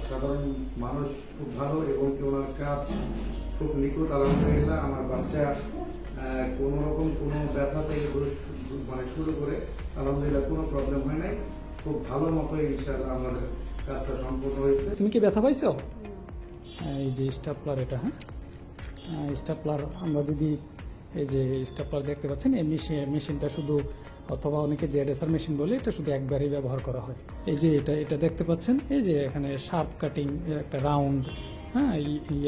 সাধারণ মানুষ খুব ভালো এবং ওনার কাজ খুব নিখুঁত। আলহামদুলিল্লাহ আমার বাচ্চা কোনো রকম কোনো ব্যথা থেকে শুরু করে আলহামদুলিল্লাহ কোনো প্রবলেম হয় নাই। খুব ভালো মতো ইনশাআল্লাহ আমাদের কাজটা সম্পূর্ণ হয়েছে। তুমি কি ব্যথা পাইছো? এই যে স্টাপলার, এটা স্টাপলার আমরা যদি এই যে স্টাপলার দেখতে পাচ্ছেন, এই মেশিনটা শুধু, অথবা অনেকে জেডএসআর মেশিন বলে, এটা শুধু একবারই ব্যবহার করা হয়। এই যে এটা দেখতে পাচ্ছেন, এই যে এখানে শার্প কাটিং একটা রাউন্ড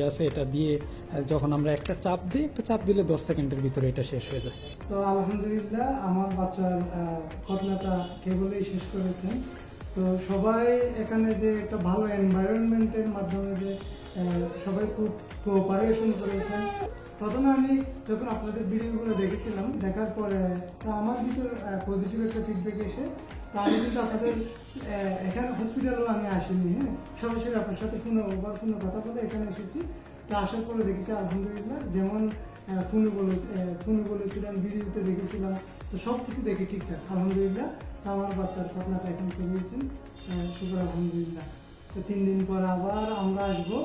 আছে, এটা দিয়ে যখন আমরা একটা চাপ দিলে 10 সেকেন্ডের ভিতরে এটা শেষ হয়ে যায়। তো আলহামদুলিল্লাহ আমার বাচ্চার ঘটনাটা কেবলই শেষ করেছেন। তো সবাই এখানে যে একটা ভালো এনভায়রনমেন্টের মাধ্যমে যে সবাই খুব কোঅপারেশন করেছেন। প্রথমে আমি যখন আপনাদের ভিডিওগুলো দেখেছিলাম, দেখার পরে তো আমার ভিতর পজিটিভ একটা ফিডব্যাক এসে, তো আমি কিন্তু আপনাদের এখানে হসপিটালেও আমি আসিনি, হ্যাঁ, সরাসরি আপনার সাথে ফোনে কথা বলে এখানে এসেছি। তো আসার পরে দেখেছি আলহামদুলিল্লাহ যেমন ফোনে বলেছিলাম, ভিডিওতে দেখেছিলাম, তো সব কিছু দেখে ঠিকঠাক আলহামদুলিল্লাহ। তো আমার বাচ্চার ঘটনাটা এখন চলিয়েছেন, শুক্র আলহামদুলিল্লাহ। তো 3 দিন পর আবার আমরা আসবো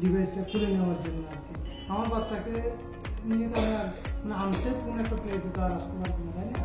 ডিভাইসটা খুলে নেওয়ার জন্য আর কি। আমার বাচ্চাকে নিয়ে তো আমরা আনসেফ কোন একটা প্লেসে তো আর আসতে পারবো না, তাই না?